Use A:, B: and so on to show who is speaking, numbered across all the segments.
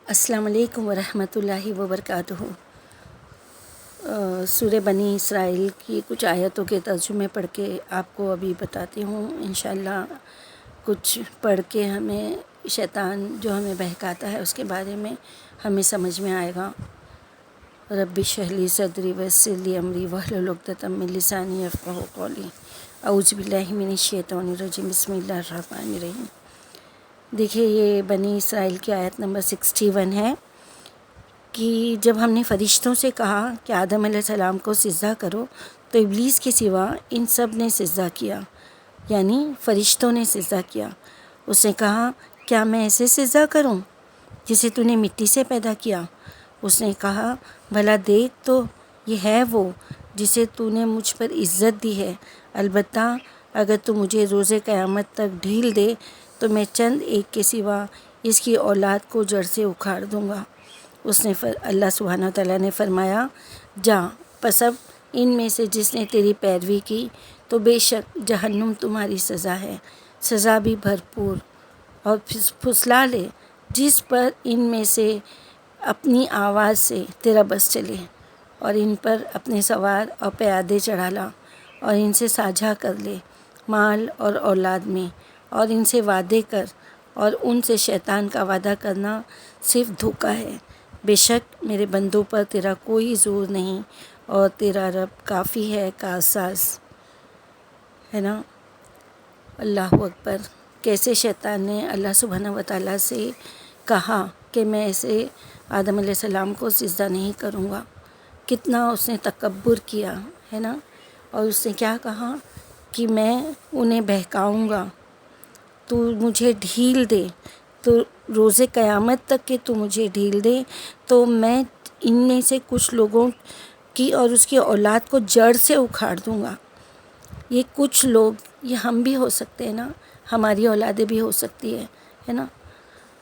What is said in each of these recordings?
A: السلام علیکم ورحمۃ اللہ وبرکاتہ۔ سورہ بنی اسرائیل کی کچھ آیتوں کے ترجمے پڑھ کے آپ کو ابھی بتاتی ہوں۔ انشاءاللہ کچھ پڑھ کے ہمیں شیطان جو ہمیں بہکاتا ہے اس کے بارے میں ہمیں سمجھ میں آئے گا۔ رب اشرح لی صدری ویسر لی امری واحلل عقدۃ من لسانی یفقہوا قولی۔ اعوذ باللہ من الشیطان الرجیم، بسم اللہ الرحمن الرحیم۔ دیکھیے یہ بنی اسرائیل کی آیت نمبر 61 ہے کہ جب ہم نے فرشتوں سے کہا کہ آدم علیہ السلام کو سجدہ کرو تو ابلیس کے سوا ان سب نے سجدہ کیا، یعنی فرشتوں نے سجدہ کیا۔ اس نے کہا کیا میں ایسے سجدہ کروں جسے تو نے مٹی سے پیدا کیا؟ اس نے کہا بھلا دیکھ تو یہ ہے وہ جسے تو نے مجھ پر عزت دی ہے، البتہ اگر تو مجھے روز قیامت تک ڈھیل دے تو میں چند ایک کے سوا اس کی اولاد کو جڑ سے اکھاڑ دوں گا۔ اللہ سبحانہ وتعالیٰ نے فرمایا جا پس اب ان میں سے جس نے تیری پیروی کی تو بے شک جہنم تمہاری سزا ہے، سزا بھی بھرپور، اور پھسلا لے جس پر ان میں سے اپنی آواز سے تیرا بس چلے، اور ان پر اپنے سوار اور پیادے چڑھا لا، اور ان سے ساجھا کر لے مال اور اولاد میں، اور ان سے وعدے کر، اور ان سے شیطان کا وعدہ کرنا صرف دھوکہ ہے۔ بے شک میرے بندوں پر تیرا کوئی زور نہیں، اور تیرا رب کافی ہے کارساز ہے نا۔ اللہ اکبر۔ کیسے شیطان نے اللہ سبحانہ وتعالیٰ سے کہا کہ میں ایسے آدم علیہ السلام کو سجدہ نہیں کروں گا، کتنا اس نے تکبر کیا ہے نا۔ اور اس نے کیا کہا کہ میں انہیں بہکاؤں گا، تو مجھے ڈھیل دے، تو روز قیامت تک کہ تو مجھے ڈھیل دے تو میں ان میں سے کچھ لوگوں کی اور اس کی اولاد کو جڑ سے اکھاڑ دوں گا۔ یہ کچھ لوگ، یہ ہم بھی ہو سکتے ہیں نا، ہماری اولادیں بھی ہو سکتی ہے نا۔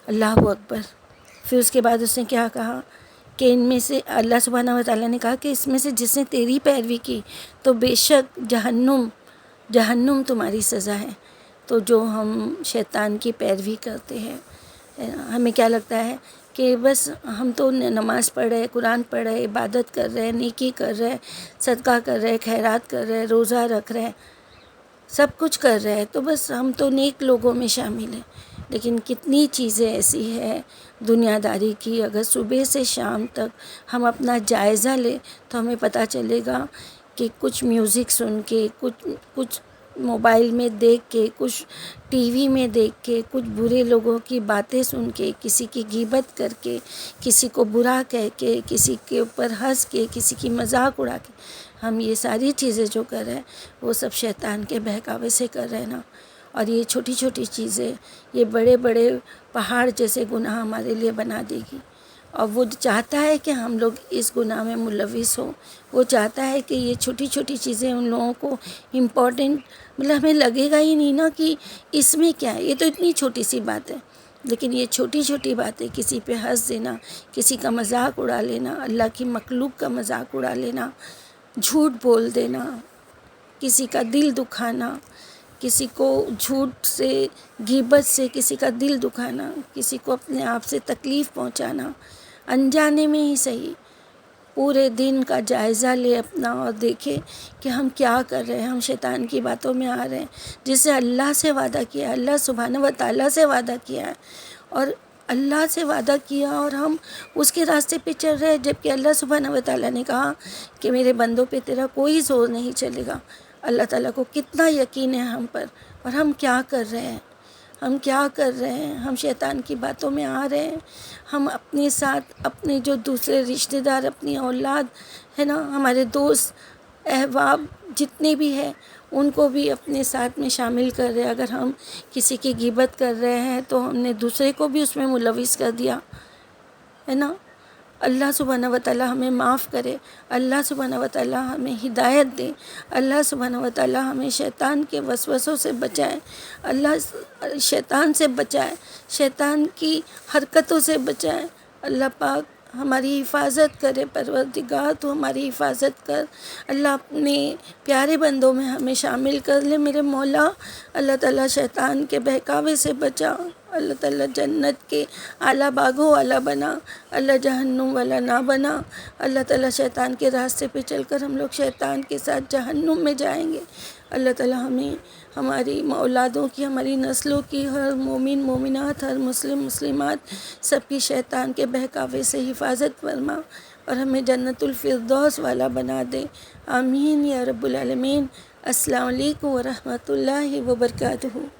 A: اللہ اکبر۔ پھر اس کے بعد اس نے کیا کہا کہ ان میں سے اللہ سبحانہ وتعالیٰ نے کہا کہ اس میں سے جس نے تیری پیروی کی تو بے شک جہنم تمہاری سزا ہے۔ تو جو ہم شیطان کی پیروی کرتے ہیں، ہمیں کیا لگتا ہے کہ بس ہم تو نماز پڑھ رہے، قرآن پڑھ رہے، عبادت کر رہے، نیکی کر رہے، صدقہ کر رہے، خیرات کر رہے، روزہ رکھ رہے، سب کچھ کر رہے، تو بس ہم تو نیک لوگوں میں شامل ہیں۔ لیکن کتنی چیزیں ایسی ہیں دنیا داری کی، اگر صبح سے شام تک ہم اپنا جائزہ لیں تو ہمیں پتہ چلے گا کہ کچھ میوزک سن کے، کچھ موبائل میں دیکھ کے، کچھ ٹی وی میں دیکھ کے، کچھ برے لوگوں کی باتیں سن کے، کسی کی غیبت کر کے، کسی کو برا کہہ کے، کسی کے اوپر ہنس کے، کسی کی مذاق اڑا کے، ہم یہ ساری چیزیں جو کر رہے ہیں وہ سب شیطان کے بہکاوے سے کر رہے ہیں نا۔ اور یہ چھوٹی چھوٹی چیزیں یہ بڑے بڑے پہاڑ جیسے گناہ ہمارے لیے بنا دے گی، اور وہ چاہتا ہے کہ ہم لوگ اس گناہ میں ملوث ہوں۔ وہ چاہتا ہے کہ یہ چھوٹی چھوٹی چیزیں ان لوگوں کو امپورٹنٹ، مطلب ہمیں لگے گا ہی نہیں نا کہ اس میں کیا ہے، یہ تو اتنی چھوٹی سی بات ہے، لیکن یہ چھوٹی چھوٹی باتیں، کسی پہ ہنس دینا، کسی کا مذاق اڑا لینا، اللہ کی مخلوق کا مذاق اڑا لینا، جھوٹ بول دینا، کسی کا دل دکھانا، کسی کو جھوٹ سے، غیبت سے کسی کا دل دکھانا، کسی کو اپنے آپ سے تکلیف پہنچانا، انجانے میں ہی صحیح۔ پورے دن کا جائزہ لے اپنا اور دیکھے کہ ہم کیا کر رہے ہیں۔ ہم شیطان کی باتوں میں آ رہے ہیں جس سے اللہ سے وعدہ کیا ہے، اللہ سبحانہ وتعالیٰ سے وعدہ کیا ہے، اور اللہ سے وعدہ کیا اور ہم اس کے راستے پہ چل رہے ہیں، جبکہ اللہ سبحانہ وتعالیٰ نے کہا کہ میرے بندوں پہ تیرا کوئی زور نہیں چلے گا۔ اللہ تعالیٰ کو کتنا یقین ہے ہم پر، اور ہم کیا کر رہے ہیں، ہم کیا کر رہے ہیں، ہم شیطان کی باتوں میں آ رہے ہیں۔ ہم اپنے ساتھ اپنے جو دوسرے رشتہ دار، اپنی اولاد ہے نا، ہمارے دوست احباب جتنے بھی ہیں ان کو بھی اپنے ساتھ میں شامل کر رہے ہیں۔ اگر ہم کسی کی غیبت کر رہے ہیں تو ہم نے دوسرے کو بھی اس میں ملوث کر دیا ہے نا۔ اللہ سبحانہ وتعالیٰ ہمیں معاف کرے، اللہ سبحانہ وتعالیٰ ہمیں ہدایت دے، اللہ سبحانہ وتعالیٰ ہمیں شیطان کے وسوسوں سے بچائے، اللہ شیطان سے بچائے، شیطان کی حرکتوں سے بچائے۔ اللہ پاک ہماری حفاظت کرے، پروردگار تو ہماری حفاظت کر، اللہ اپنے پیارے بندوں میں ہمیں شامل کر لے میرے مولا۔ اللہ تعالیٰ شیطان کے بہکاوے سے بچا۔ اللہ تعالیٰ جنت کے اعلیٰ باغوں والا بنا، اللہ جہنم والا نہ بنا۔ اللہ تعالیٰ شیطان کے راستے پہ چل کر ہم لوگ شیطان کے ساتھ جہنم میں جائیں گے۔ اللہ تعالیٰ ہمیں، ہماری اولادوں کی، ہماری نسلوں کی، ہر مومن مومنات، ہر مسلم مسلمات سب کی شیطان کے بہکاوے سے حفاظت فرما اور ہمیں جنت الفردوس والا بنا دے۔ آمین یا رب العالمین۔ السلام علیکم ورحمۃ اللہ وبرکاتہ۔